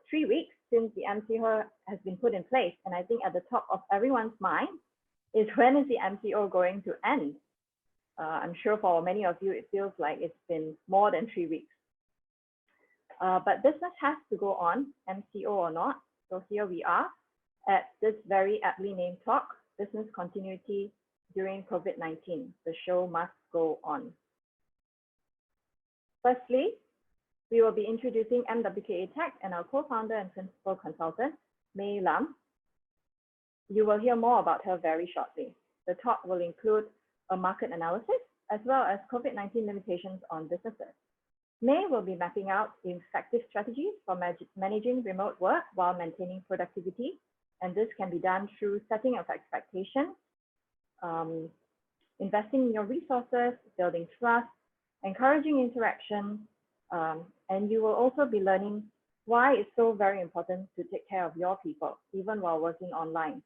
3 weeks since the MCO has been put in place, and I think at the top of everyone's mind is when is the MCO going to end? I'm sure for many of you, it feels like it's been more than 3 weeks. But business has to go on, MCO or not. So here we are at this very aptly named talk, Business Continuity During COVID-19. The show must go on. Firstly, we will be introducing MWKA Tech and our co-founder and principal consultant, May Lam. You will hear more about her very shortly. The talk will include a market analysis as well as COVID-19 limitations on businesses. May will be mapping out effective strategies for managing remote work while maintaining productivity. And this can be done through setting of expectations, investing in your resources, building trust, encouraging interaction, and you will also be learning why it's so very important to take care of your people, even while working online,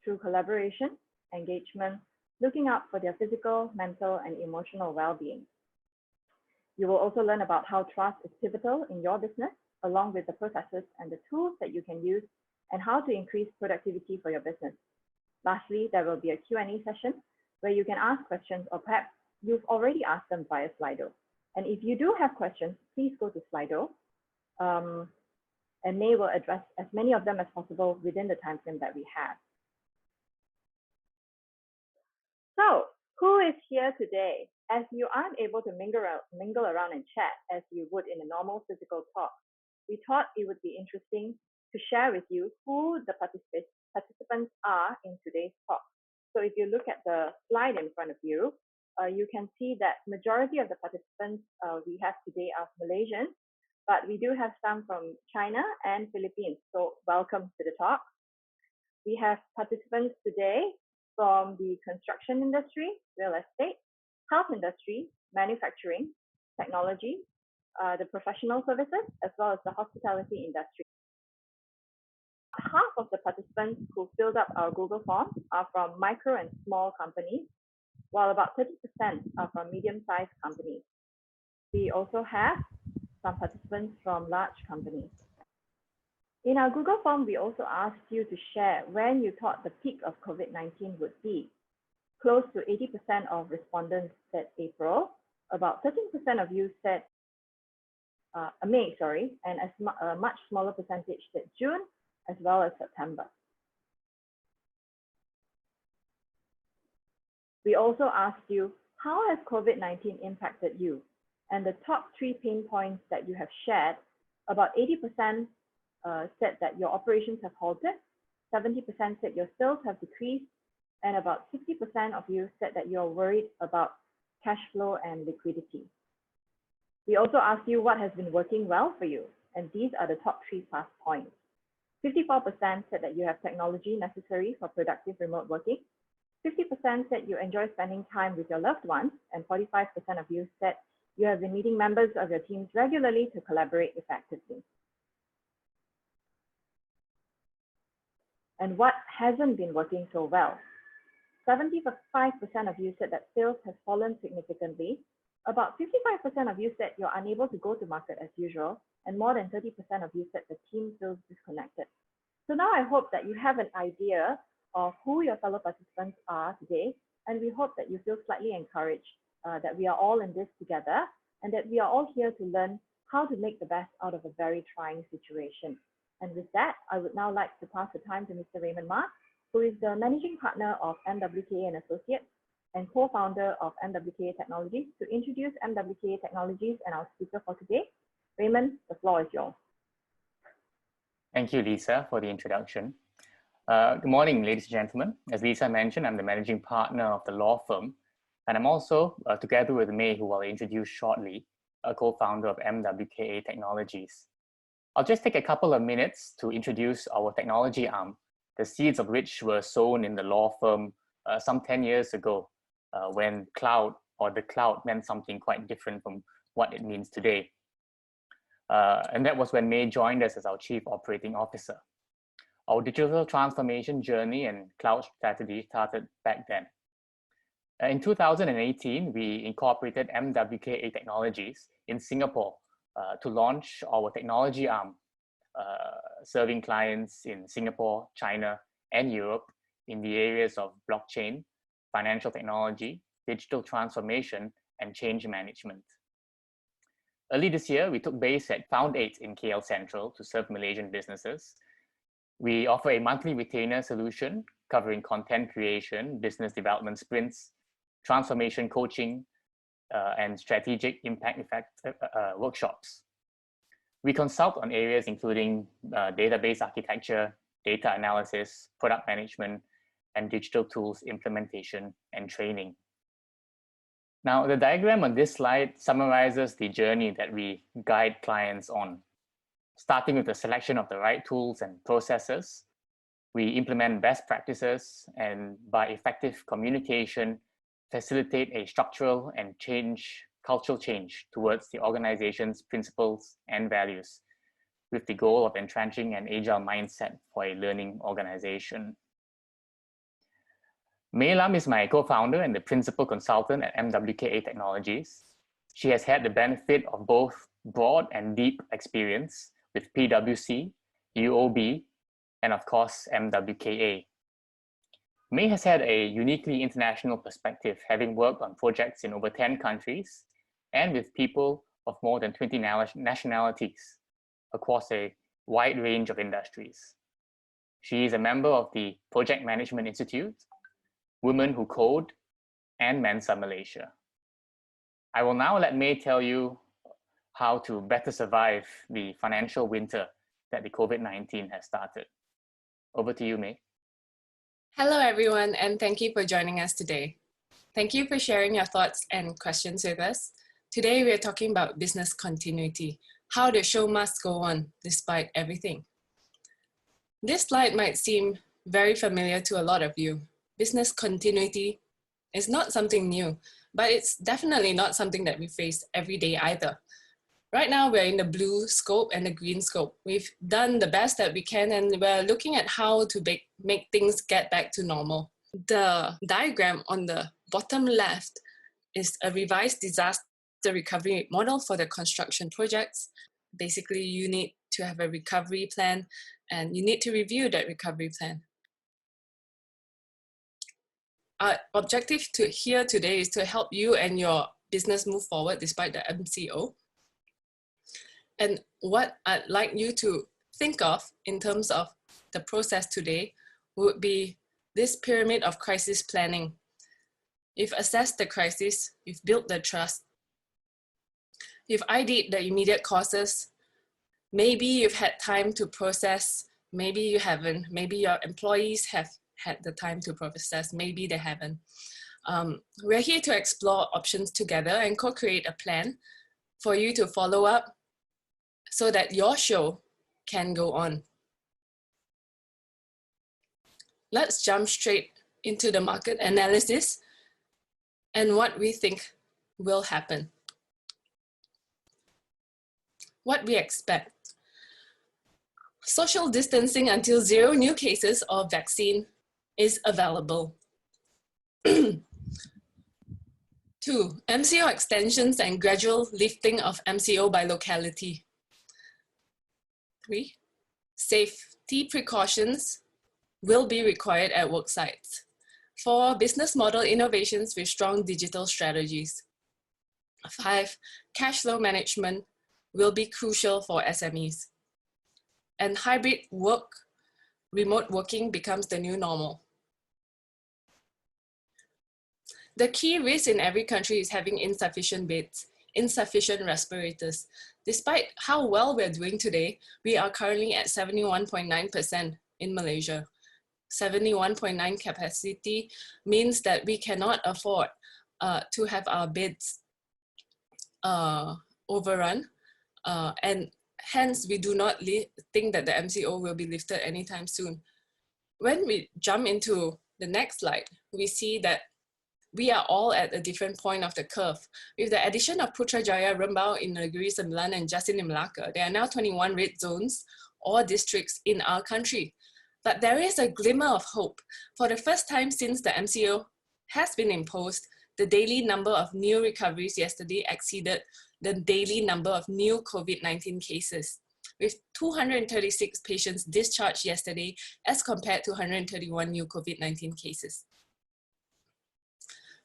through collaboration, engagement, looking out for their physical, mental, and emotional well-being. You will also learn about how trust is pivotal in your business, along with the processes and the tools that you can use, and how to increase productivity for your business. Lastly, there will be a Q&A session where you can ask questions, or perhaps you've already asked them via Slido. And if you do have questions, please go to Slido, and May will address as many of them as possible within the time frame that we have. So, who is here today? As you aren't able to mingle around and chat as you would in a normal physical talk, we thought it would be interesting to share with you who the participants are in today's talk. So if you look at the slide in front of you, you can see that majority of the participants we have today are Malaysians, but we do have some from China and Philippines. So welcome to the talk. We have participants today from the construction industry, real estate, health industry, manufacturing, technology, the professional services, as well as the hospitality industry. Half of the participants who filled up our Google form are from micro and small companies, while about 30% are from medium-sized companies. We also have some participants from large companies. In our Google form, we also asked you to share when you thought the peak of COVID-19 would be. Close to 80% of respondents said April, about 13% of you said May, and a much smaller percentage said June, as well as September. We also asked you, how has COVID-19 impacted you? And the top 3 pain points that you have shared, about 80% said that your operations have halted, 70% said your sales have decreased, and about 60% of you said that you're worried about cash flow and liquidity. We also asked you what has been working well for you, and these are the top 3 fast points. 54% said that you have technology necessary for productive remote working. 50% said you enjoy spending time with your loved ones, and 45% of you said you have been meeting members of your teams regularly to collaborate effectively. And what hasn't been working so well? 75% of you said that sales has fallen significantly. About 55% of you said you're unable to go to market as usual, and more than 30% of you said the team feels disconnected. So now I hope that you have an idea of who your fellow participants are today, and we hope that you feel slightly encouraged that we are all in this together, and that we are all here to learn how to make the best out of a very trying situation. And with that, I would now like to pass the time to Mr. Raymond Ma, who is the Managing Partner of MWKA and Associates and co-founder of MWKA Technologies, to introduce MWKA Technologies and our speaker for today. Raymond, the floor is yours. Thank you, Lisa, for the introduction. Good morning, ladies and gentlemen. As Lisa mentioned, I'm the Managing Partner of the law firm, and I'm also, together with May, who I'll introduce shortly, a co-founder of MWKA Technologies. I'll just take a couple of minutes to introduce our technology arm, the seeds of which were sown in the law firm some 10 years ago, when the cloud meant something quite different from what it means today. And that was when May joined us as our Chief Operating Officer. Our digital transformation journey and cloud strategy started back then. In 2018, we incorporated MWKA Technologies in Singapore to launch our technology arm, serving clients in Singapore, China, and Europe in the areas of blockchain, financial technology, digital transformation, and change management. Early this year, we took base at Found 8 in KL Central to serve Malaysian businesses. We offer a monthly retainer solution covering content creation, business development sprints, transformation coaching, and strategic impact workshops. We consult on areas including database architecture, data analysis, product management, and digital tools implementation and training. Now, the diagram on this slide summarizes the journey that we guide clients on. Starting with the selection of the right tools and processes, we implement best practices, and by effective communication, facilitate a structural and cultural change towards the organization's principles and values, with the goal of entrenching an agile mindset for a learning organization. May Lam is my co-founder and the principal consultant at MWKA Technologies. She has had the benefit of both broad and deep experience with PwC, UOB, and of course, MWKA. May has had a uniquely international perspective, having worked on projects in over 10 countries and with people of more than 20 nationalities across a wide range of industries. She is a member of the Project Management Institute, Women Who Code, and Mensa Malaysia. I will now let May tell you how to better survive the financial winter that the COVID-19 has started. Over to you, May. Hello, everyone, and thank you for joining us today. Thank you for sharing your thoughts and questions with us. Today, we are talking about business continuity, how the show must go on despite everything. This slide might seem very familiar to a lot of you. Business continuity is not something new, but it's definitely not something that we face every day either. Right now, we're in the blue scope and the green scope. We've done the best that we can, and we're looking at how to make things get back to normal. The diagram on the bottom left is a revised disaster recovery model for the construction projects. Basically, you need to have a recovery plan, and you need to review that recovery plan. Our objective here today is to help you and your business move forward despite the MCO. And what I'd like you to think of in terms of the process today would be this pyramid of crisis planning. You've assessed the crisis, you've built the trust, you've ID'd the immediate causes. Maybe you've had time to process, maybe you haven't, maybe your employees have had the time to process, maybe they haven't. We're here to explore options together and co-create a plan for you to follow up so that your show can go on. Let's jump straight into the market analysis and what we think will happen. What we expect. Social distancing until 0 new cases or vaccine is available. 2, MCO extensions and gradual lifting of MCO by locality. 3, safety precautions will be required at work sites. 4, business model innovations with strong digital strategies. 5, cash flow management will be crucial for SMEs. And hybrid work, remote working becomes the new normal. The key risk in every country is having insufficient beds, insufficient respirators. Despite how well we're doing today, we are currently at 71.9% in Malaysia. 71.9 capacity means that we cannot afford to have our beds overrun, and hence we do not think that the MCO will be lifted anytime soon. When we jump into the next slide, we see that we are all at a different point of the curve. With the addition of Putrajaya, Rembau in Negeri Sembilan, and Jasin in Melaka, there are now 21 red zones or districts in our country. But there is a glimmer of hope. For the first time since the MCO has been imposed, the daily number of new recoveries yesterday exceeded the daily number of new COVID-19 cases. with 236 patients discharged yesterday as compared to 131 new COVID-19 cases.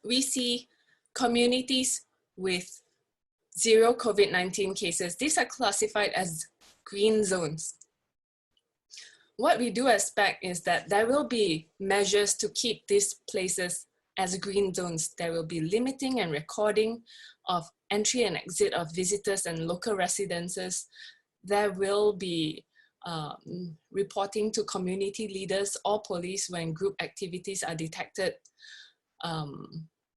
We see communities with 0 COVID-19 cases. These are classified as green zones. What we do expect is that there will be measures to keep these places as green zones. There will be limiting and recording of entry and exit of visitors and local residences. There will be reporting to community leaders or police when group activities are detected.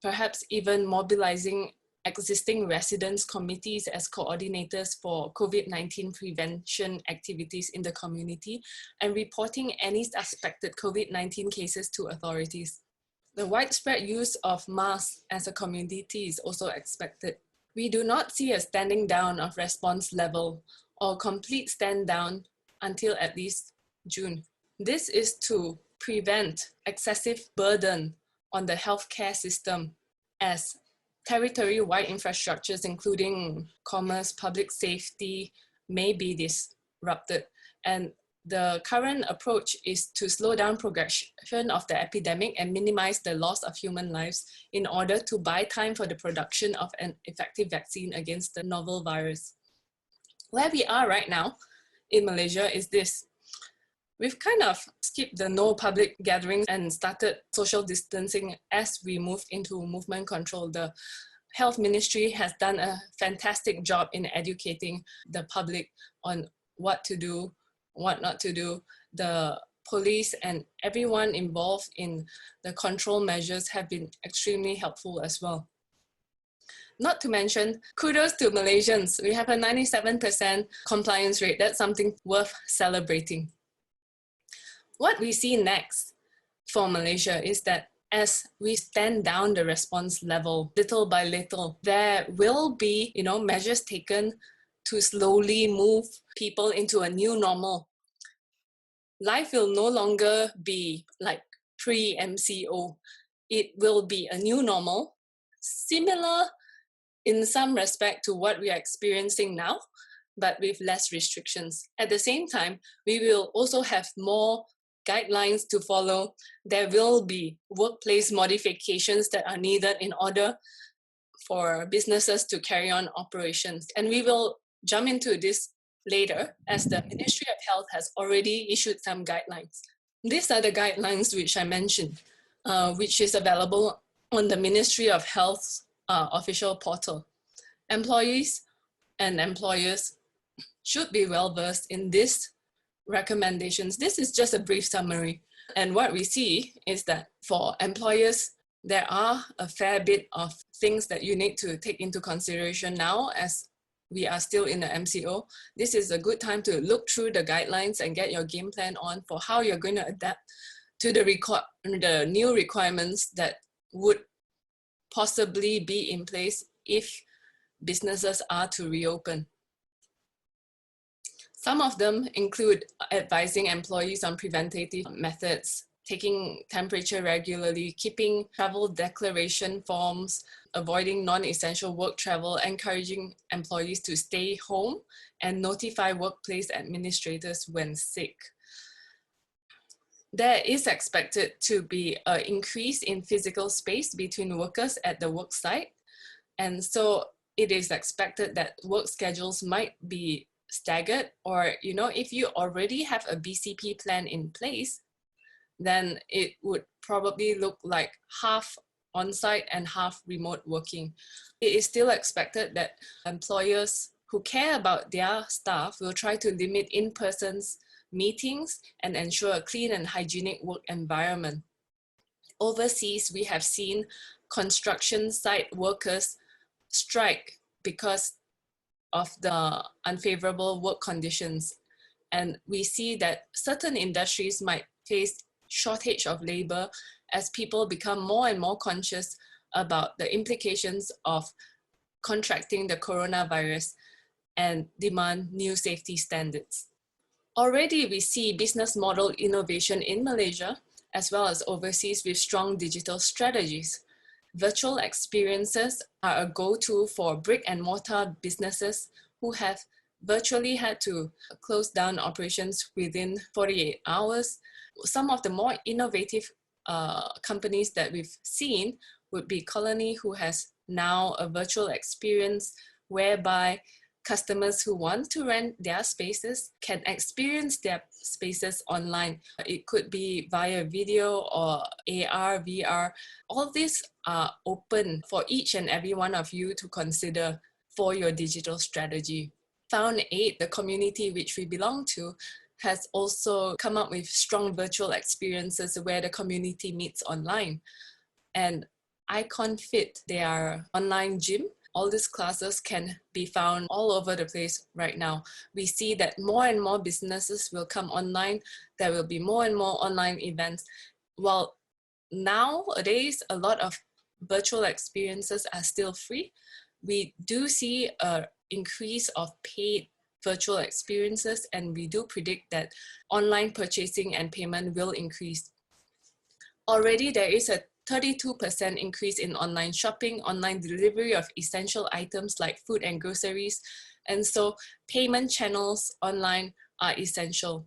Perhaps even mobilizing existing residents committees as coordinators for COVID-19 prevention activities in the community and reporting any suspected COVID-19 cases to authorities. The widespread use of masks as a community is also expected. We do not see a standing down of response level or complete stand down until at least June. This is to prevent excessive burden on the healthcare system as territory-wide infrastructures, including commerce, public safety, may be disrupted. And the current approach is to slow down progression of the epidemic and minimize the loss of human lives in order to buy time for the production of an effective vaccine against the novel virus. Where we are right now in Malaysia is this. We've kind of skipped the no public gatherings and started social distancing as we moved into movement control. The Health Ministry has done a fantastic job in educating the public on what to do, what not to do. The police and everyone involved in the control measures have been extremely helpful as well. Not to mention, kudos to Malaysians. We have a 97% compliance rate. That's something worth celebrating. What we see next for Malaysia is that as we stand down the response level little by little, there will be, measures taken to slowly move people into a new normal. Life will no longer be like pre-MCO. It will be a new normal, similar in some respect to what we are experiencing now, but with less restrictions. At the same time, we will also have more guidelines to follow. There will be workplace modifications that are needed in order for businesses to carry on operations. And we will jump into this later as the Ministry of Health has already issued some guidelines. These are the guidelines which I mentioned, which is available on the Ministry of Health's official portal. Employees and employers should be well versed in these recommendations. This is just a brief summary. And what we see is that for employers, there are a fair bit of things that you need to take into consideration now as we are still in the MCO. This is a good time to look through the guidelines and get your game plan on for how you're going to adapt to the new requirements that would possibly be in place if businesses are to reopen. Some of them include advising employees on preventative methods, taking temperature regularly, keeping travel declaration forms, avoiding non-essential work travel, encouraging employees to stay home, and notify workplace administrators when sick. There is expected to be an increase in physical space between workers at the work site. And so it is expected that work schedules might be staggered, or if you already have a BCP plan in place, then it would probably look like half on-site and half remote working. It is still expected that employers who care about their staff will try to limit in-person meetings and ensure a clean and hygienic work environment. Overseas, we have seen construction site workers strike because of the unfavorable work conditions. And we see that certain industries might face shortage of labor as people become more and more conscious about the implications of contracting the coronavirus and demand new safety standards. Already we see business model innovation in Malaysia as well as overseas with strong digital strategies. Virtual experiences are a go-to for brick and mortar businesses who have virtually had to close down operations within 48 hours. Some of the more innovative companies that we've seen would be Colony, who has now a virtual experience whereby customers who want to rent their spaces can experience their spaces online. It could be via video or AR, VR. All these are open for each and every one of you to consider for your digital strategy. Found 8, the community which we belong to, has also come up with strong virtual experiences where the community meets online. And Icon Fit, their online gym, all these classes can be found all over the place right now. We see that more and more businesses will come online. There will be more and more online events. While nowadays, a lot of virtual experiences are still free, we do see an increase of paid virtual experiences, and we do predict that online purchasing and payment will increase. Already there is a 32% increase in online shopping, online delivery of essential items like food and groceries. And so payment channels online are essential.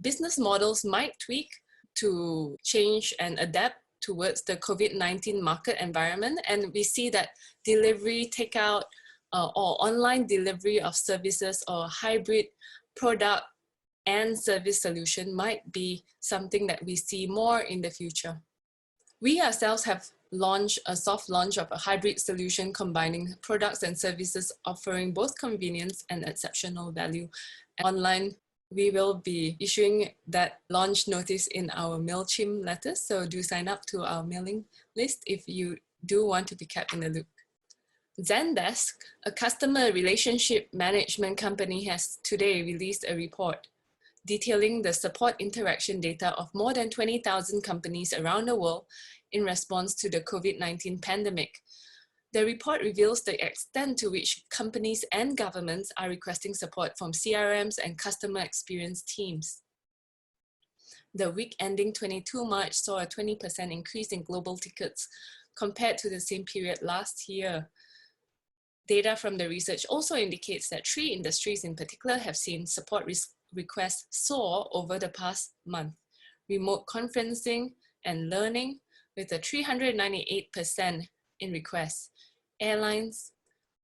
Business models might tweak to change and adapt towards the COVID-19 market environment. And we see that delivery, takeout, or online delivery of services or hybrid product and service solution might be something that we see more in the future. We ourselves have launched a soft launch of a hybrid solution combining products and services offering both convenience and exceptional value. Online, we will be issuing that launch notice in our MailChimp letters, so do sign up to our mailing list if you do want to be kept in the loop. Zendesk, a customer relationship management company, has today released a report detailing the support interaction data of more than 20,000 companies around the world in response to the COVID-19 pandemic. The report reveals the extent to which companies and governments are requesting support from CRMs and customer experience teams. The week ending 22 March saw a 20% increase in global tickets compared to the same period last year. Data from the research also indicates that 3 industries in particular have seen support requests soar over the past month: remote conferencing and learning, with a 398% in requests, airlines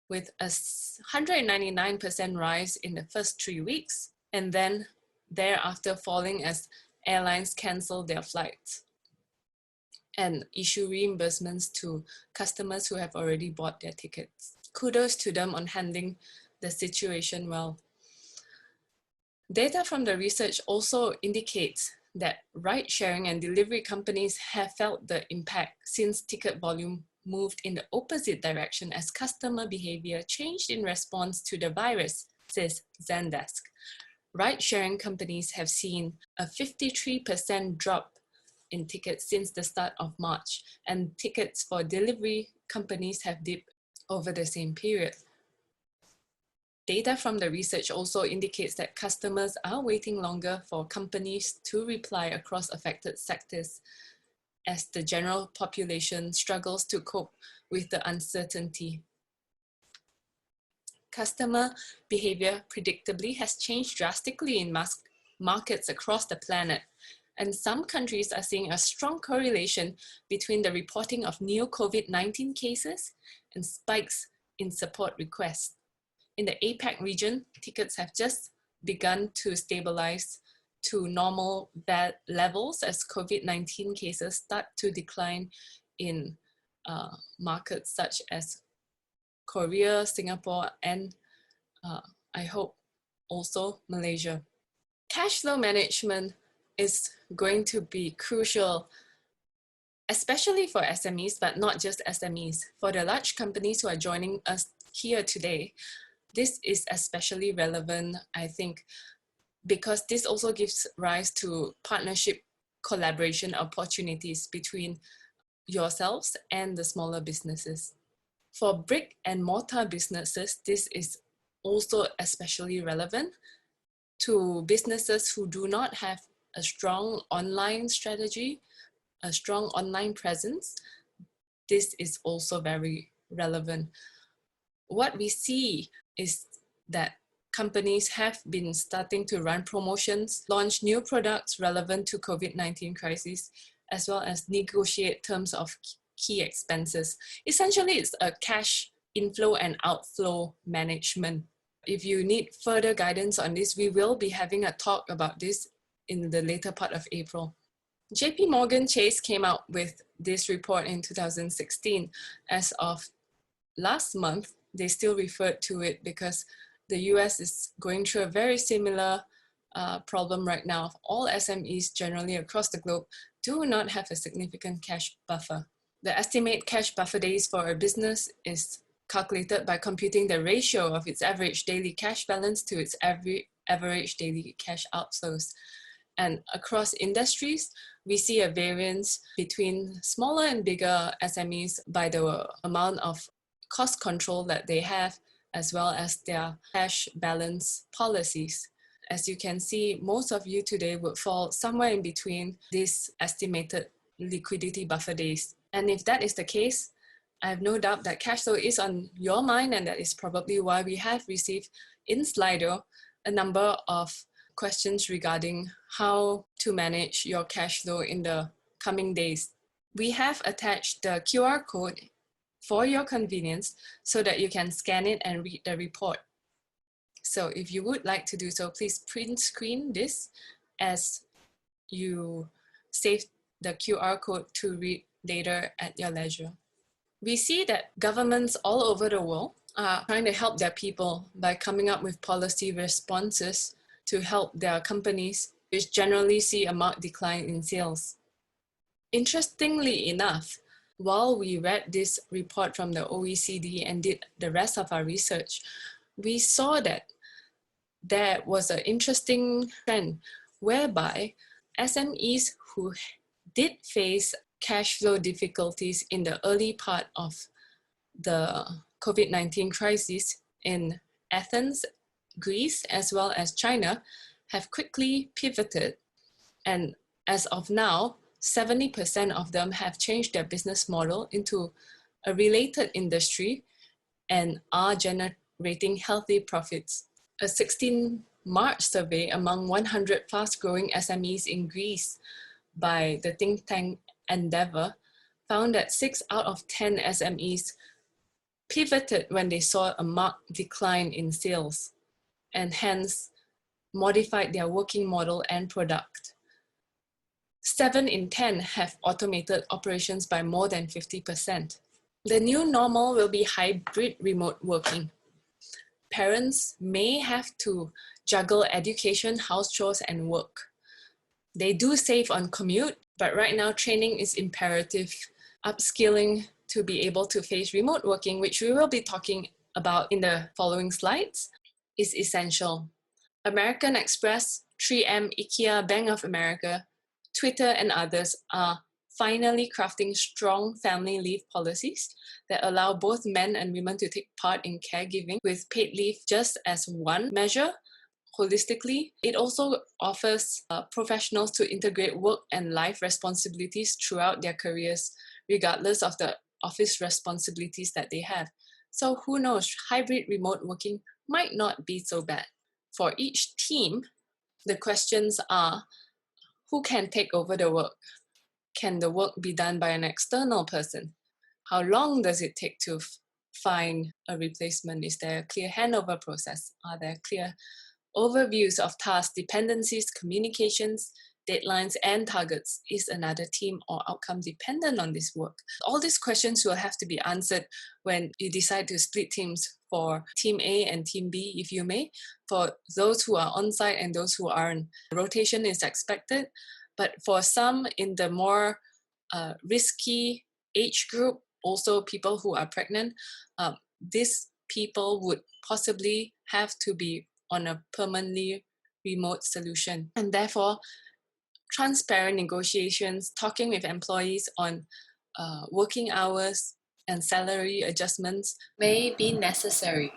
with a 199% rise in the first 3 weeks, and then thereafter falling as airlines cancel their flights and issue reimbursements to customers who have already bought their tickets. Kudos to them on handling the situation well. Data from the research also indicates that ride-sharing and delivery companies have felt the impact since ticket volume moved in the opposite direction as customer behavior changed in response to the virus, says Zendesk. Ride-sharing companies have seen a 53% drop in tickets since the start of March, and tickets for delivery companies have dipped over the same period. Data from the research also indicates that customers are waiting longer for companies to reply across affected sectors as the general population struggles to cope with the uncertainty. Customer behavior predictably has changed drastically in markets across the planet, and some countries are seeing a strong correlation between the reporting of new COVID-19 cases and spikes in support requests. In the APAC region, tickets have just begun to stabilize to normal levels as COVID-19 cases start to decline in markets such as Korea, Singapore, and I hope also Malaysia. Cash flow management is going to be crucial, especially for SMEs, but not just SMEs. For the large companies who are joining us here today, this is especially relevant, I think, because this also gives rise to partnership collaboration opportunities between yourselves and the smaller businesses. For brick and mortar businesses, this is also especially relevant. To businesses who do not have a strong online strategy, a strong online presence, this is also very relevant. What we see is that companies have been starting to run promotions, launch new products relevant to COVID-19 crisis, as well as negotiate terms of key expenses. Essentially, it's a cash inflow and outflow management. If you need further guidance on this, we will be having a talk about this in the later part of April. JP Morgan Chase came out with this report in 2016. As of last month, they still referred to it because the US is going through a very similar problem right now. All SMEs generally across the globe do not have a significant cash buffer. The estimate cash buffer days for a business is calculated by computing the ratio of its average daily cash balance to its average daily cash outflows. And across industries, we see a variance between smaller and bigger SMEs by the amount of cost control that they have, as well as their cash balance policies. As you can see, most of you today would fall somewhere in between these estimated liquidity buffer days. And if that is the case, I have no doubt that cash flow is on your mind, and that is probably why we have received in Slido a number of questions regarding how to manage your cash flow in the coming days. We have attached the QR code for your convenience so that you can scan it and read the report. So if you would like to do so, please print screen this as you save the QR code to read later at your leisure. We see that governments all over the world are trying to help their people by coming up with policy responses to help their companies, which generally see a marked decline in sales. Interestingly enough, while we read this report from the OECD and did the rest of our research, we saw that there was an interesting trend whereby SMEs who did face cash flow difficulties in the early part of the COVID-19 crisis in Athens, Greece, as well as China, have quickly pivoted. And as of now, 70% of them have changed their business model into a related industry and are generating healthy profits. A 16 March survey among 100 fast-growing SMEs in Greece by the think tank Endeavor found that 6 out of 10 SMEs pivoted when they saw a marked decline in sales, and hence modified their working model and product. 7 in 10 have automated operations by more than 50%. The new normal will be hybrid remote working. Parents may have to juggle education, house chores, and work. They do save on commute, but right now training is imperative. Upskilling to be able to face remote working, which we will be talking about in the following slides, is essential. American Express, 3M, IKEA, Bank of America, Twitter, and others are finally crafting strong family leave policies that allow both men and women to take part in caregiving with paid leave just as one measure. Holistically, it also offers professionals to integrate work and life responsibilities throughout their careers, regardless of the office responsibilities that they have. So who knows, hybrid remote working might not be so bad. For each team, the questions are, who can take over the work? Can the work be done by an external person? How long does it take to find a replacement? Is there a clear handover process? Are there clear overviews of tasks, dependencies, communications, deadlines, and targets? Is another team or outcome dependent on this work? All these questions will have to be answered when you decide to split teams for Team A and Team B, if you may. For those who are on site and those who aren't, rotation is expected. But for some in the more risky age group, also people who are pregnant, these people would possibly have to be on a permanently remote solution. And therefore, transparent negotiations, talking with employees on working hours and salary adjustments may be necessary.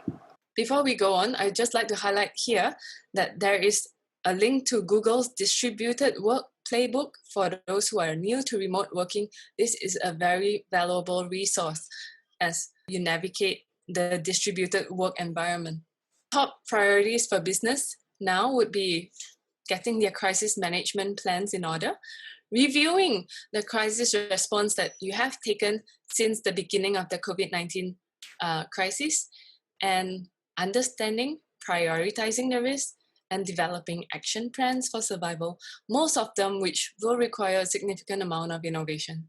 Before we go on, I'd just like to highlight here that there is a link to Google's distributed work playbook for those who are new to remote working. This is a very valuable resource as you navigate the distributed work environment. top priorities for business now would be getting their crisis management plans in order, reviewing the crisis response that you have taken since the beginning of the COVID-19 crisis, and understanding, prioritizing the risk, and developing action plans for survival, most of them which will require a significant amount of innovation.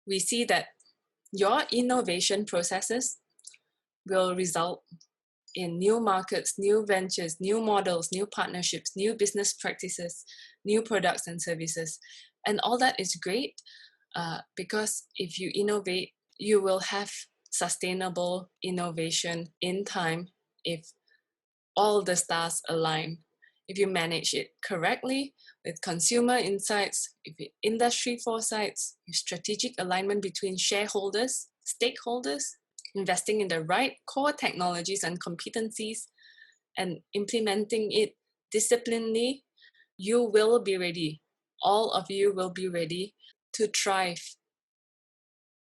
We see that your innovation processes will result in new markets, new ventures, new models, new partnerships, new business practices, new products and services. And all that is great because if you innovate, you will have sustainable innovation in time if all the stars align. If you manage it correctly with consumer insights, with industry foresights, with strategic alignment between shareholders, stakeholders, investing in the right core technologies and competencies, and implementing it disciplinedly, you will be ready. All of you will be ready to thrive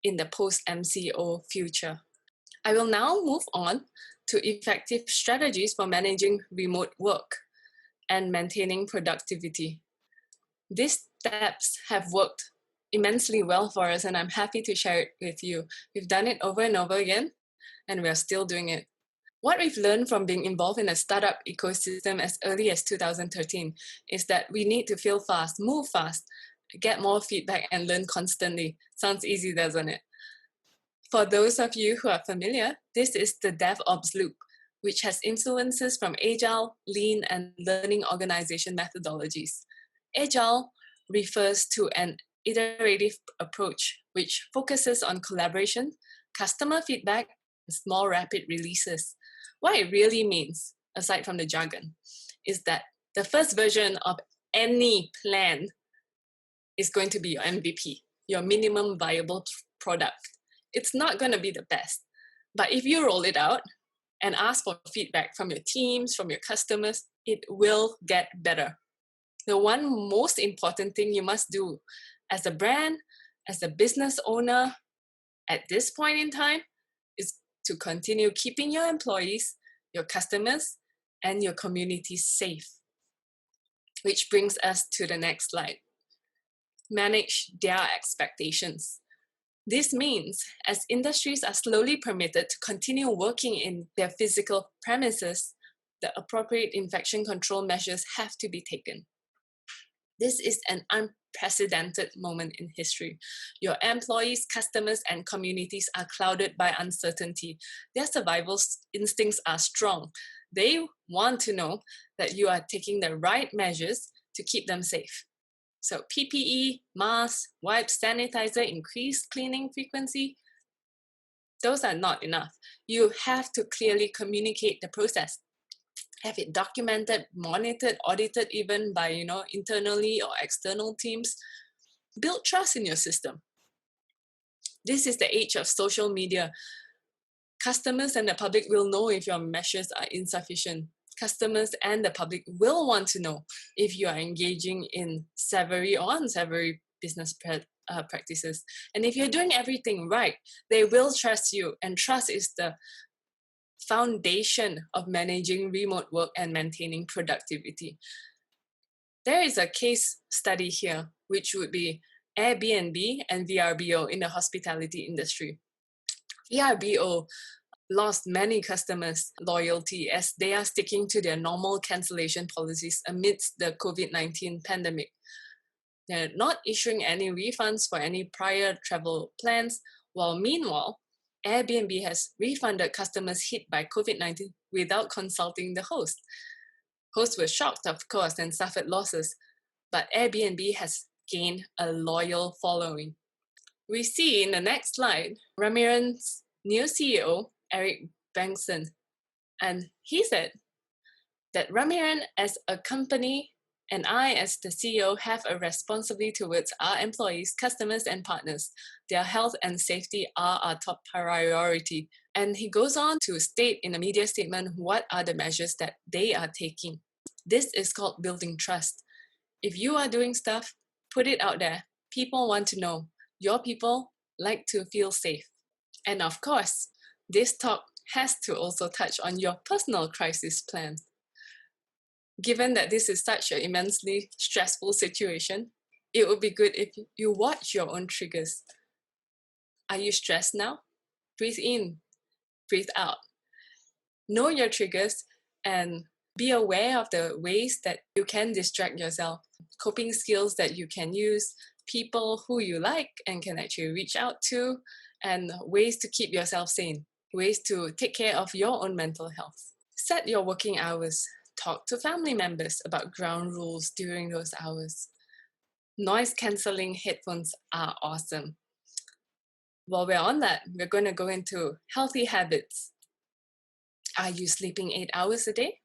in the post-MCO future. I will now move on to effective strategies for managing remote work and maintaining productivity. These steps have worked immensely well for us, and I'm happy to share it with you. We've done it over and over again, and we're still doing it. What we've learned from being involved in a startup ecosystem as early as 2013 is that we need to fail fast, move fast, get more feedback, and learn constantly. Sounds easy, doesn't it? For those of you who are familiar, this is the DevOps loop, which has influences from Agile, Lean, and learning organization methodologies. Agile refers to an iterative approach, which focuses on collaboration, customer feedback, and small rapid releases. What it really means, aside from the jargon, is that the first version of any plan is going to be your MVP, your minimum viable product. It's not going to be the best, but if you roll it out and ask for feedback from your teams, from your customers, it will get better. The one most important thing you must do as a brand, as a business owner at this point in time is to continue keeping your employees, your customers, and your communities safe. Which brings us to the next slide. Manage their expectations. This means as industries are slowly permitted to continue working in their physical premises, the appropriate infection control measures have to be taken. This is an unprecedented moment in history. Your employees, customers, and communities are clouded by uncertainty. Their survival instincts are strong. They want to know that you are taking the right measures to keep them safe. So PPE, masks, wipes, sanitizer, increased cleaning frequency, those are not enough. You have to clearly communicate the process. Have it documented, monitored, audited even by internally or external teams. Build trust in your system. This is the age of social media. Customers and the public will know if your measures are insufficient. Customers and the public will want to know if you are engaging in savory or unsavory business practices. And if you're doing everything right, they will trust you. And trust is the foundation of managing remote work and maintaining productivity. There is a case study here, which would be Airbnb and VRBO in the hospitality industry. VRBO lost many customers' loyalty as they are sticking to their normal cancellation policies amidst the COVID-19 pandemic. They're not issuing any refunds for any prior travel plans, while meanwhile, Airbnb has refunded customers hit by COVID-19 without consulting the host. Hosts were shocked, of course, and suffered losses, but Airbnb has gained a loyal following. We see in the next slide, Ramiran's new CEO, Eric Bengtson, and he said that Ramiran as a company and I as the CEO have a responsibility towards our employees, customers, and partners. Their health and safety are our top priority. And he goes on to state in a media statement what are the measures that they are taking. This is called building trust. If you are doing stuff, put it out there. People want to know. Your people like to feel safe. And of course, this talk has to also touch on your personal crisis plan. Given that this is such an immensely stressful situation, it would be good if you watch your own triggers. Are you stressed now? Breathe in, breathe out. Know your triggers and be aware of the ways that you can distract yourself, coping skills that you can use, people who you like and can actually reach out to, and ways to keep yourself sane, ways to take care of your own mental health. Set your working hours. Talk to family members about ground rules during those hours. Noise cancelling headphones are awesome. While we're on that, we're going to go into healthy habits. Are you sleeping 8 hours a day?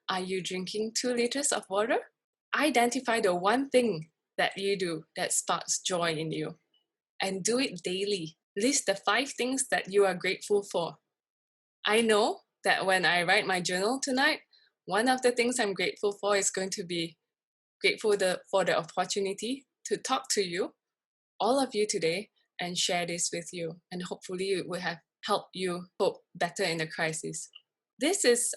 Are you drinking 2 liters of water? Identify the one thing that you do that sparks joy in you and do it daily. List the 5 things that you are grateful for. I know that when I write my journal tonight, one of the things I'm grateful for is going to be grateful for the opportunity to talk to you, all of you today, and share this with you. And hopefully it will have helped you cope better in the crisis. This is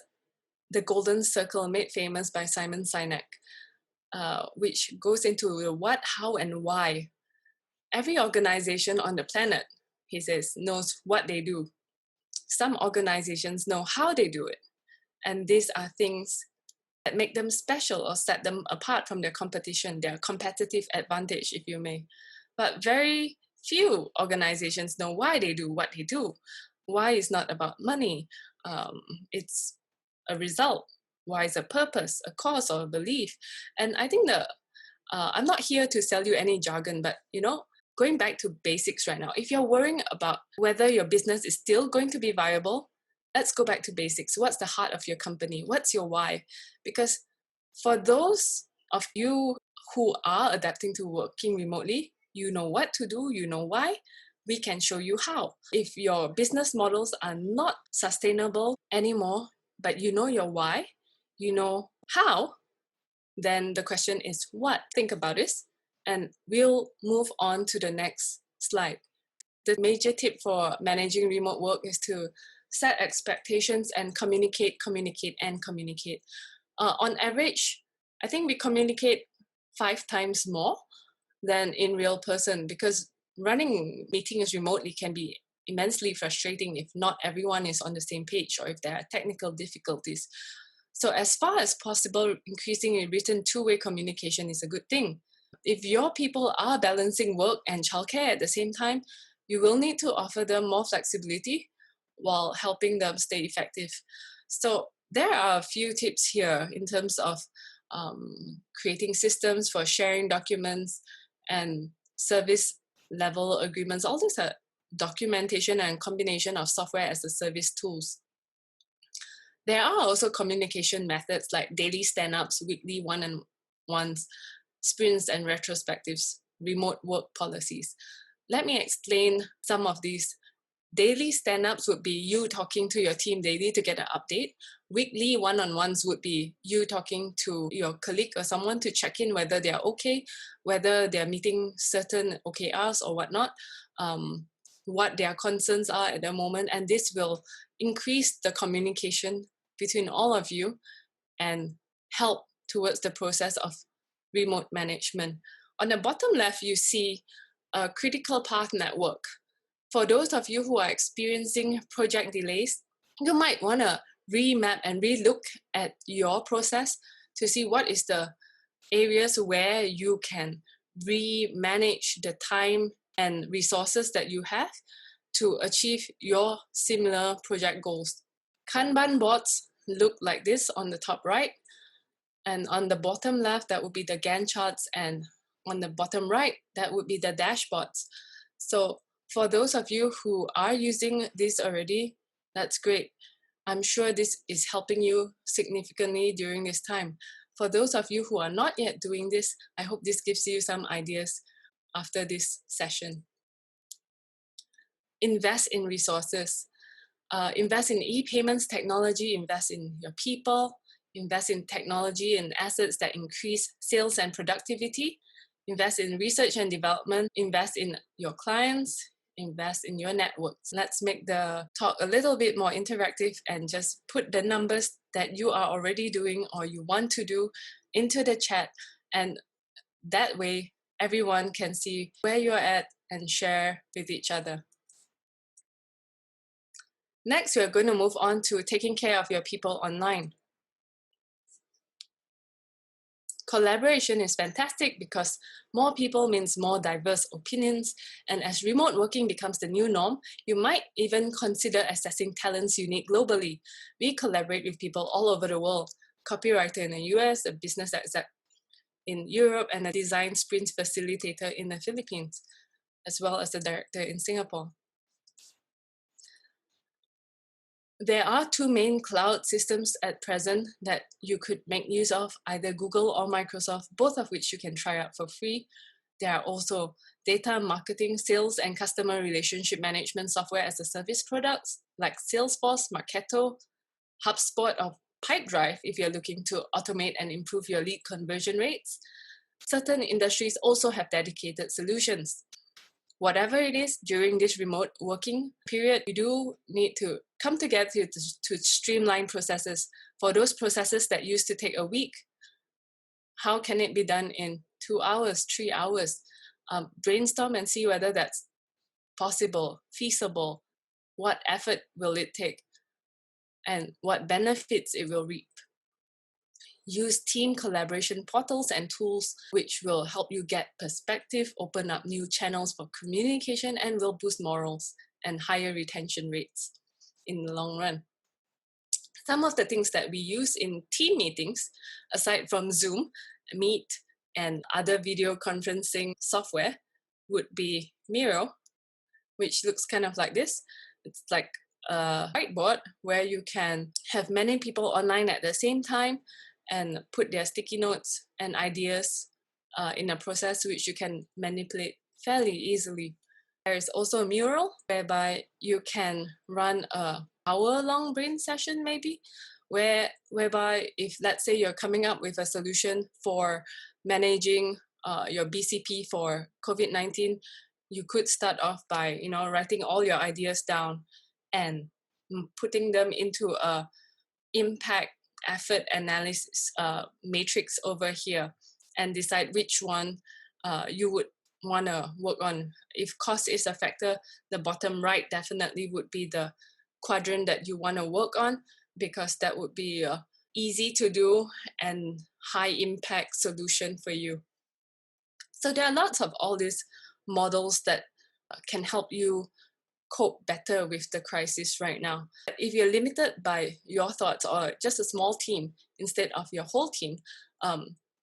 the Golden Circle made famous by Simon Sinek, which goes into the what, how, and why. Every organization on the planet, he says, knows what they do. Some organizations know how they do it. And these are things that make them special or set them apart from their competition, their competitive advantage, if you may. But very few organizations know why they do what they do. Why is not about money. It's a result. Why is a purpose, a cause, or a belief. And I think I'm not here to sell you any jargon, but going back to basics right now, if you're worrying about whether your business is still going to be viable, let's go back to basics. What's the heart of your company? What's your why? Because for those of you who are adapting to working remotely, you know what to do, you know why. We can show you how. If your business models are not sustainable anymore, but you know your why, you know how, then the question is what? Think about this, and we'll move on to the next slide. The major tip for managing remote work is to set expectations and communicate. On average, I think we communicate 5 times more than in real person, because running meetings remotely can be immensely frustrating if not everyone is on the same page or if there are technical difficulties. So as far as possible, increasing in written two-way communication is a good thing. If your people are balancing work and childcare at the same time, you will need to offer them more flexibility while helping them stay effective. So there are a few tips here in terms of creating systems for sharing documents and service level agreements. All these are documentation and combination of software as a service tools. There are also communication methods like daily stand-ups, weekly one-on-ones, sprints and retrospectives, remote work policies. Let me explain some of these. Daily stand-ups would be you talking to your team daily to get an update. Weekly one-on-ones would be you talking to your colleague or someone to check in whether they're okay, whether they're meeting certain OKRs or whatnot, what their concerns are at the moment. And this will increase the communication between all of you and help towards the process of remote management. On the bottom left, you see a critical path network. For those of you who are experiencing project delays, you might want to remap and relook at your process to see what is the areas where you can re-manage the time and resources that you have to achieve your similar project goals. Kanban boards look like this on the top right, and on the bottom left, that would be the Gantt charts, and on the bottom right, that would be the dashboards. So for those of you who are using this already, that's great. I'm sure this is helping you significantly during this time. For those of you who are not yet doing this, I hope this gives you some ideas after this session. Invest in resources. Invest in e-payments technology, invest in your people, invest in technology and assets that increase sales and productivity, invest in research and development, invest in your clients, invest in your networks. Let's make the talk a little bit more interactive and just put the numbers that you are already doing or you want to do into the chat. And that way, everyone can see where you're at and share with each other. Next, we're going to move on to taking care of your people online. Collaboration is fantastic because more people means more diverse opinions, and as remote working becomes the new norm, you might even consider assessing talents unique globally. We collaborate with people all over the world, copywriter in the US, a business exec in Europe, and a design sprint facilitator in the Philippines, as well as a director in Singapore. There are two main cloud systems at present that you could make use of, either Google or Microsoft, both of which you can try out for free. There are also data marketing, sales, and customer relationship management software as a service products like Salesforce, Marketo, HubSpot, or Pipedrive if you're looking to automate and improve your lead conversion rates. Certain industries also have dedicated solutions. Whatever it is, during this remote working period, you do need to come together to streamline processes. For those processes that used to take a week, how can it be done in 2 hours, 3 hours? Brainstorm and see whether that's possible, feasible, what effort will it take, and what benefits it will reap. Use team collaboration portals and tools which will help you get perspective, open up new channels for communication, and will boost morals and higher retention rates in the long run. Some of the things that we use in team meetings, aside from Zoom, Meet, and other video conferencing software, would be Miro, which looks kind of like this. It's like a whiteboard where you can have many people online at the same time and put their sticky notes and ideas in a process which you can manipulate fairly easily. There is also a mural whereby you can run a hour-long brain session maybe, whereby if let's say you're coming up with a solution for managing your BCP for COVID-19, you could start off by writing all your ideas down and putting them into a impact effort analysis matrix over here and decide which one you would want to work on. If cost is a factor, the bottom right definitely would be the quadrant that you want to work on, because that would be easy to do and high impact solution for you. So there are lots of all these models that can help you cope better with the crisis right now. If you're limited by your thoughts or just a small team instead of your whole team,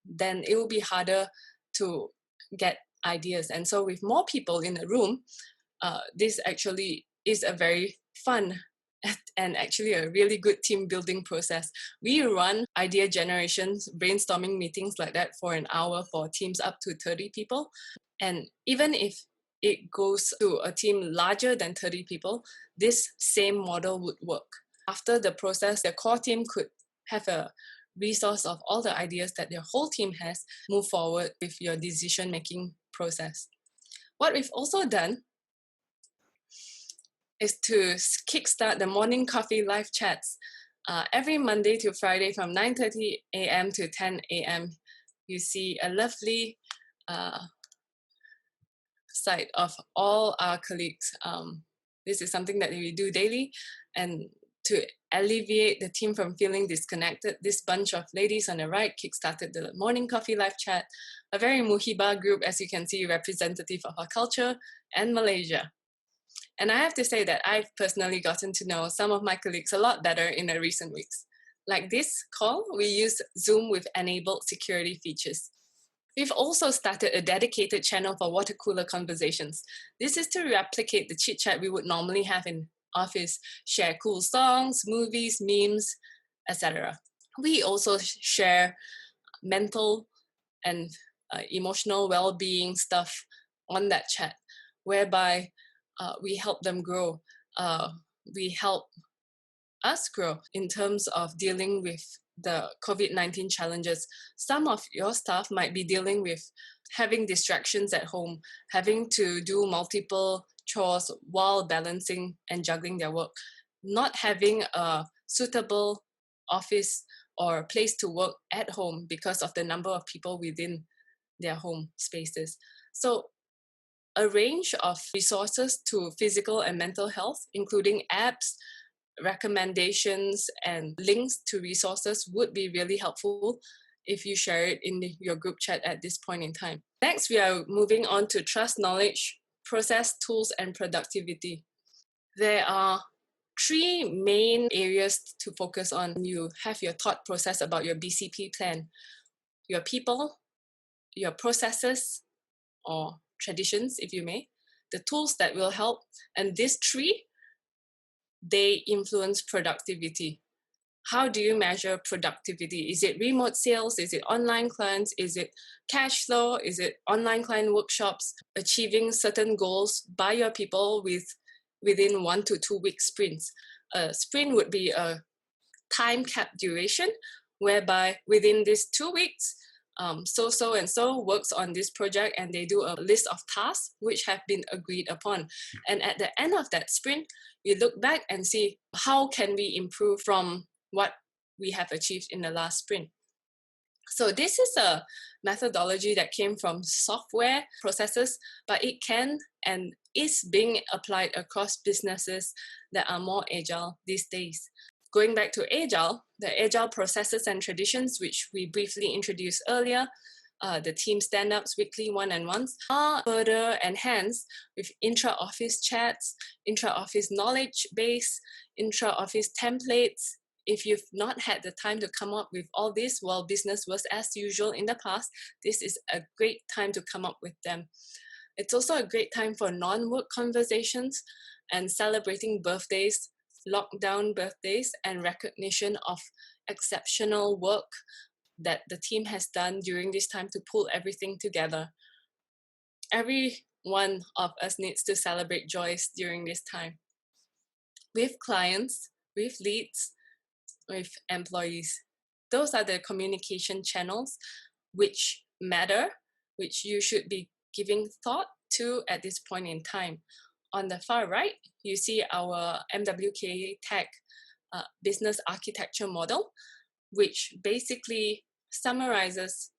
then it will be harder to get ideas. And so with more people in a room, this actually is a very fun and actually a really good team building process. We run idea generations, brainstorming meetings like that for an hour for teams up to 30 people. And even if it goes to a team larger than 30 people, this same model would work. After the process, the core team could have a resource of all the ideas that your whole team has, move forward with your decision-making process. What we've also done is to kickstart the morning coffee live chats. Every Monday to Friday from 9:30 a.m. to 10 a.m., you see a lovely side of all our colleagues. This is something that we do daily, and to alleviate the team from feeling disconnected, this bunch of ladies on the right kickstarted the morning coffee live chat, a very muhibah group, as you can see, representative of our culture and Malaysia. And I have to say that I've personally gotten to know some of my colleagues a lot better in the recent weeks. Like this call, we use Zoom with enabled security features. We've also started a dedicated channel for water cooler conversations. This is to replicate the chit chat we would normally have in office, share cool songs, movies, memes, etc. We also share mental and emotional well-being stuff on that chat, whereby we help them grow. We help us grow in terms of dealing with the COVID-19 challenges. Some of your staff might be dealing with having distractions at home, having to do multiple chores while balancing and juggling their work. Not having a suitable office or place to work at home because of the number of people within their home spaces. So a range of resources to physical and mental health, including apps, recommendations, and links to resources would be really helpful if you share it in your group chat at this point in time. Next, we are moving on to trust, knowledge, process, tools, and productivity. There are three main areas to focus on when you have your thought process about your BCP plan: your people, your processes or traditions, if you may, the tools that will help, and these three, they influence productivity. How do you measure productivity? Is it remote sales? Is it online clients? Is it cash flow? Is it online client workshops? Achieving certain goals by your people within 1 to 2 week sprints. A sprint would be a time cap duration whereby within these 2 weeks, so and so works on this project and they do a list of tasks which have been agreed upon. And at the end of that sprint, you look back and see how can we improve from what we have achieved in the last sprint. So this is a methodology that came from software processes, but it can and is being applied across businesses that are more agile these days. Going back to Agile, the Agile processes and traditions, which we briefly introduced earlier, the team stand-ups, weekly one-on-ones, are further enhanced with intra-office chats, intra-office knowledge base, intra-office templates. If you've not had the time to come up with all this while business was as usual in the past, this is a great time to come up with them. It's also a great time for non-work conversations and celebrating birthdays, lockdown birthdays, and recognition of exceptional work that the team has done during this time to pull everything together. Every one of us needs to celebrate joys during this time. With clients, with leads, with employees. Those are the communication channels which matter, which you should be giving thought to at this point in time. On the far right, you see our MWKA tech business architecture model, which basically summarizes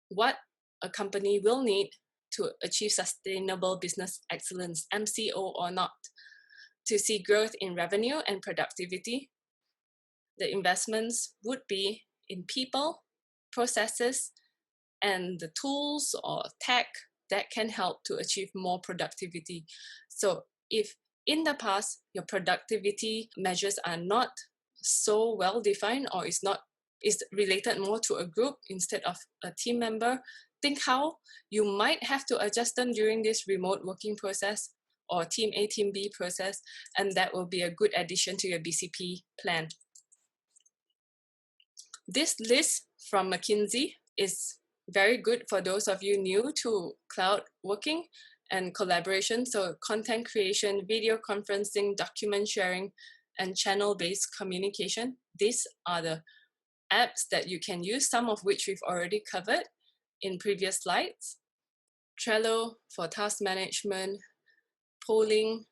what a company will need to achieve sustainable business excellence, MCO or not. To see growth in revenue and productivity, the investments would be in people, processes, and the tools or tech that can help to achieve more productivity. So if in the past your productivity measures are not so well defined or is related more to a group instead of a team member, think how you might have to adjust them during this remote working process or team A, team B process, and that will be a good addition to your BCP plan. This list from McKinsey is very good for those of you new to cloud working and collaboration. So content creation, video conferencing, document sharing, and channel-based communication. These are the apps that you can use, some of which we've already covered in previous slides. Trello for task management, polling,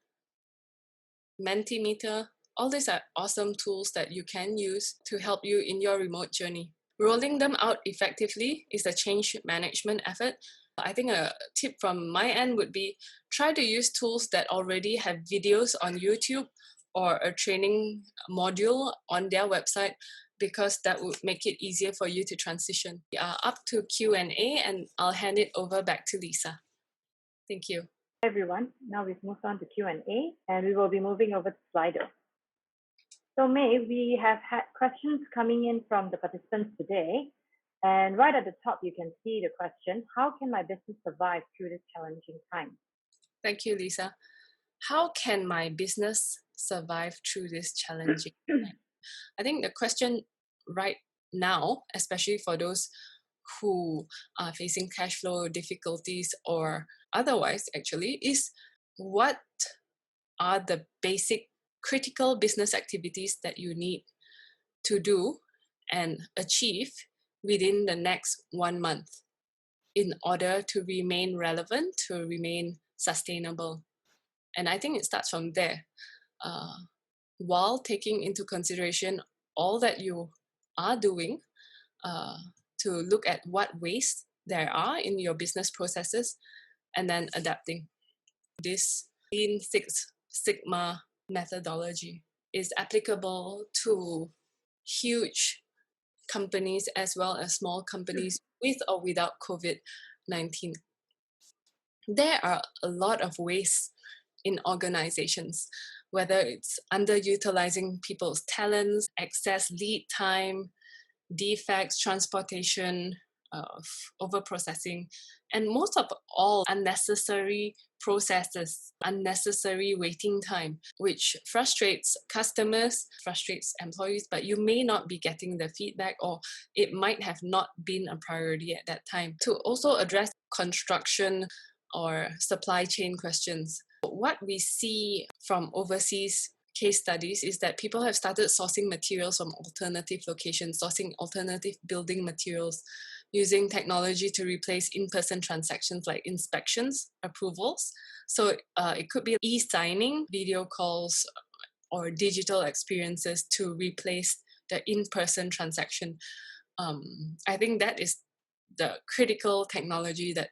Mentimeter. All these are awesome tools that you can use to help you in your remote journey. Rolling them out effectively is a change management effort. I think a tip from my end would be try to use tools that already have videos on YouTube or a training module on their website, because that would make it easier for you to transition. We are up to Q&A and I'll hand it over back to Lisa. Thank you. Hi everyone, now we've moved on to Q&A and we will be moving over to Slido. So May, we have had questions coming in from the participants today. And right at the top, you can see the question, how can my business survive through this challenging time? Thank you, Lisa. How can my business survive through this challenging time? I think the question right now, especially for those who are facing cash flow difficulties or otherwise actually, is what are the basic critical business activities that you need to do and achieve within the next 1 month in order to remain relevant, to remain sustainable. And I think it starts from there. While taking into consideration all that you are doing, to look at what waste there are in your business processes, and then adapting. This Lean Six Sigma methodology is applicable to huge companies as well as small companies with or without COVID-19. There are a lot of waste in organizations, whether it's underutilizing people's talents, excess lead time, defects, transportation, overprocessing, and most of all, unnecessary processes, unnecessary waiting time, which frustrates customers, frustrates employees, but you may not be getting the feedback, or it might have not been a priority at that time. To also address construction or supply chain questions, what we see from overseas case studies is that people have started sourcing materials from alternative locations, sourcing alternative building materials, using technology to replace in-person transactions like inspections, approvals. So it could be e-signing, video calls, or digital experiences to replace the in-person transaction. I think that is the critical technology that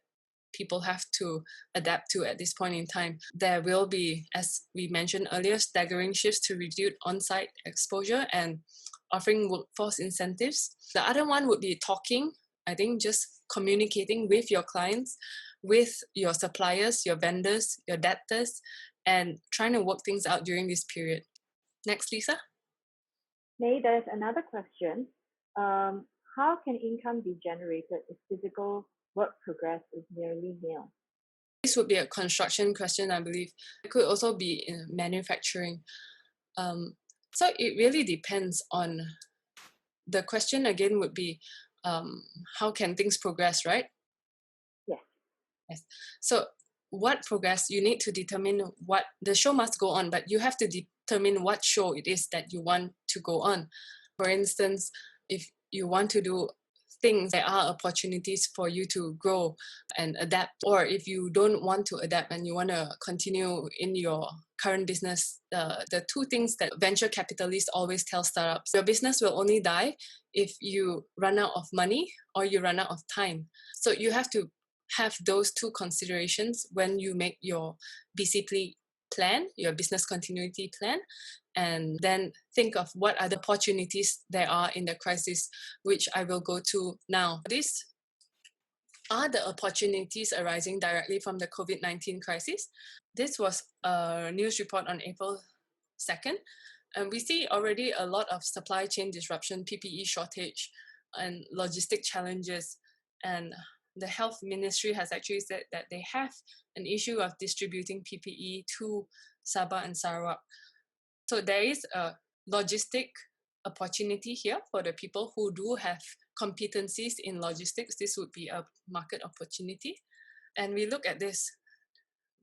people have to adapt to at this point in time. There will be, as we mentioned earlier, staggering shifts to reduce on-site exposure and offering workforce incentives. The other one would be talking, I think just communicating with your clients, with your suppliers, your vendors, your debtors, and trying to work things out during this period. Next, Lisa. May, there's another question. How can income be generated if physical work progress is nearly nil? This would be a construction question, I believe. It could also be in manufacturing. So it really depends on, the question again would be, how can things progress, right? Yes. So what progress, you need to determine what, the show must go on, but you have to determine what show it is that you want to go on. For instance, if you want to do things, there are opportunities for you to grow and adapt. Or if you don't want to adapt and you want to continue in your current business, the two things that venture capitalists always tell startups: your business will only die if you run out of money or you run out of time. So you have to have those two considerations when you make your BCP plan, your business continuity plan, and then think of what other opportunities there are in the crisis, which I will go to now. These are the opportunities arising directly from the COVID-19 crisis. This was a news report on April 2nd, and we see already a lot of supply chain disruption, PPE shortage, and logistic challenges. And the health ministry has actually said that they have an issue of distributing PPE to Sabah and Sarawak. So there is a logistic opportunity here for the people who do have competencies in logistics. This would be a market opportunity. And we look at this.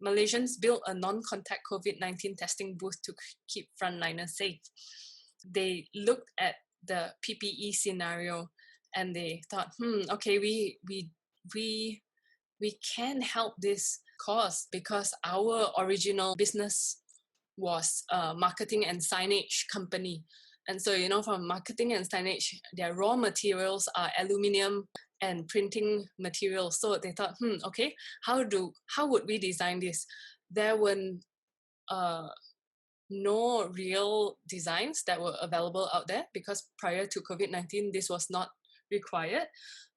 Malaysians built a non-contact COVID-19 testing booth to keep frontliners safe. They looked at the PPE scenario and they thought, okay, we can help this cause, because our original business was a marketing and signage company. And so, from marketing and signage, their raw materials are aluminum and printing materials. So they thought, okay, how would we design this? There were no real designs that were available out there, because prior to COVID-19, this was not required.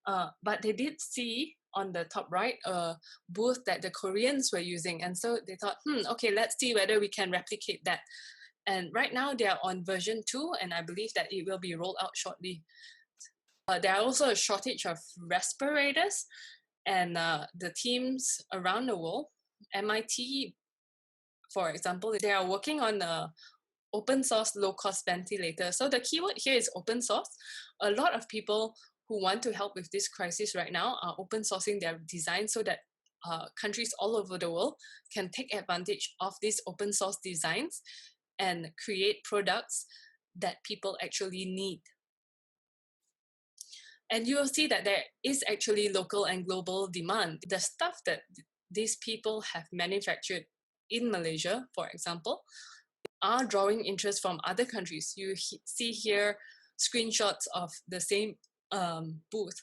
But they did see on the top right a booth that the Koreans were using. And so they thought, okay, let's see whether we can replicate that. And right now they are on version 2, and I believe that it will be rolled out shortly. There are also a shortage of respirators, and the teams around the world, MIT, for example, they are working on a open source low-cost ventilator. So the keyword here is open source. A lot of people who want to help with this crisis right now are open sourcing their design so that countries all over the world can take advantage of these open source designs and create products that people actually need. And you will see that there is actually local and global demand. The stuff that these people have manufactured in Malaysia, for example, are drawing interest from other countries. You see here screenshots of the same booth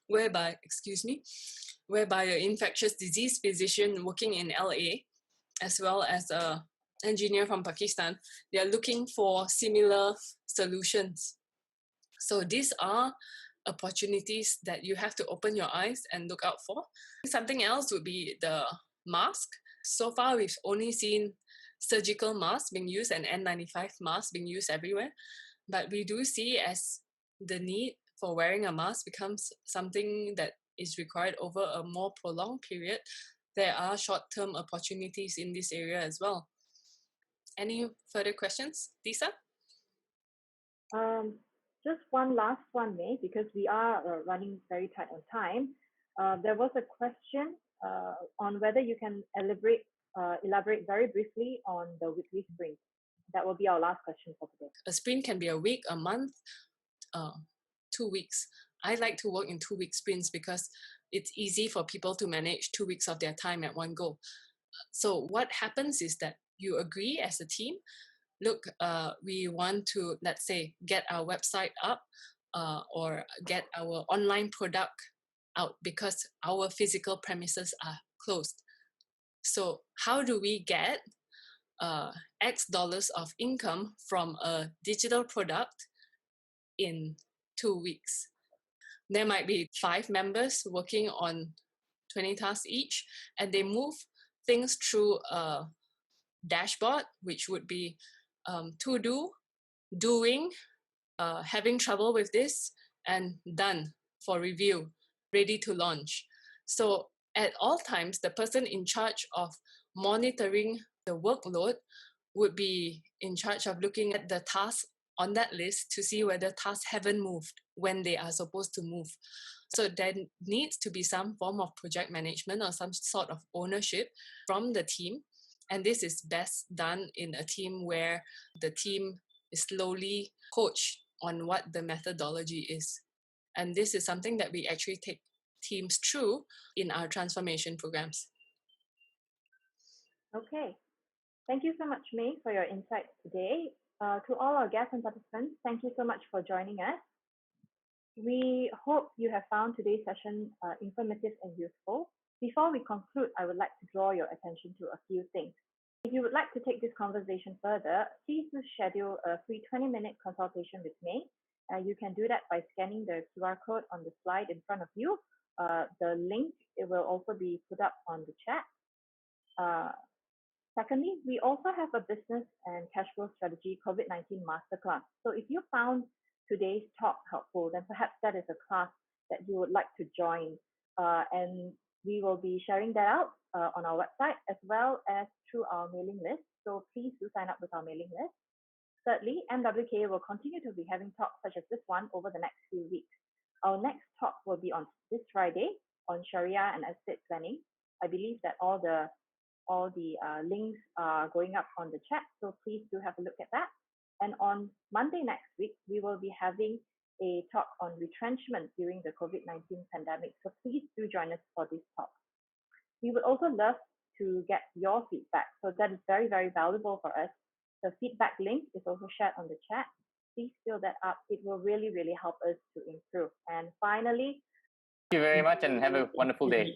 whereby an infectious disease physician working in LA, as well as a engineer from Pakistan, they are looking for similar solutions. So these are opportunities that you have to open your eyes and look out for. Something else would be the mask. So far, we've only seen surgical masks being used and N95 masks being used everywhere. But we do see as the need for wearing a mask becomes something that is required over a more prolonged period, there are short-term opportunities in this area as well. Any further questions, Lisa? Just one last one, May, because we are running very tight on time. There was a question on whether you can elaborate very briefly on the weekly sprint. That will be our last question for today. A sprint can be a week, a month, 2 weeks. I like to work in 2-week sprints because it's easy for people to manage 2 weeks of their time at one go. So what happens is that you agree as a team, look, we want to, let's say, get our website up or get our online product out because our physical premises are closed. So how do we get X dollars of income from a digital product in 2 weeks? There might be 5 members working on 20 tasks each, and they move things through a dashboard, which would be to do, doing, having trouble with this, and done for review, ready to launch. So at all times, the person in charge of monitoring the workload would be in charge of looking at the tasks on that list to see whether tasks haven't moved when they are supposed to move. So there needs to be some form of project management or some sort of ownership from the team. And this is best done in a team where the team is slowly coached on what the methodology is. And this is something that we actually take teams through in our transformation programs. Okay. Thank you so much, May, for your insights today. To all our guests and participants, thank you so much for joining us. We hope you have found today's session informative and useful. Before we conclude, I would like to draw your attention to a few things. If you would like to take this conversation further, please do schedule a free 20-minute consultation with May. You can do that by scanning the QR code on the slide in front of you. The link, it will also be put up on the chat. Secondly, we also have a business and cash flow strategy COVID-19 masterclass. So if you found today's talk helpful, then perhaps that is a class that you would like to join. And we will be sharing that out on our website as well as through our mailing list. So please do sign up with our mailing list. Thirdly, MWKA will continue to be having talks such as this one over the next few weeks. Our next talk will be on this Friday on Sharia and estate planning. I believe that all the links are going up on the chat, so please do have a look at that. And on Monday next week, we will be having a talk on retrenchment during the COVID-19 pandemic. So please do join us for this talk. We would also love to get your feedback. So that is very, very valuable for us. The feedback link is also shared on the chat. Please fill that up. It will really, really help us to improve. And finally, thank you very much and have a wonderful day.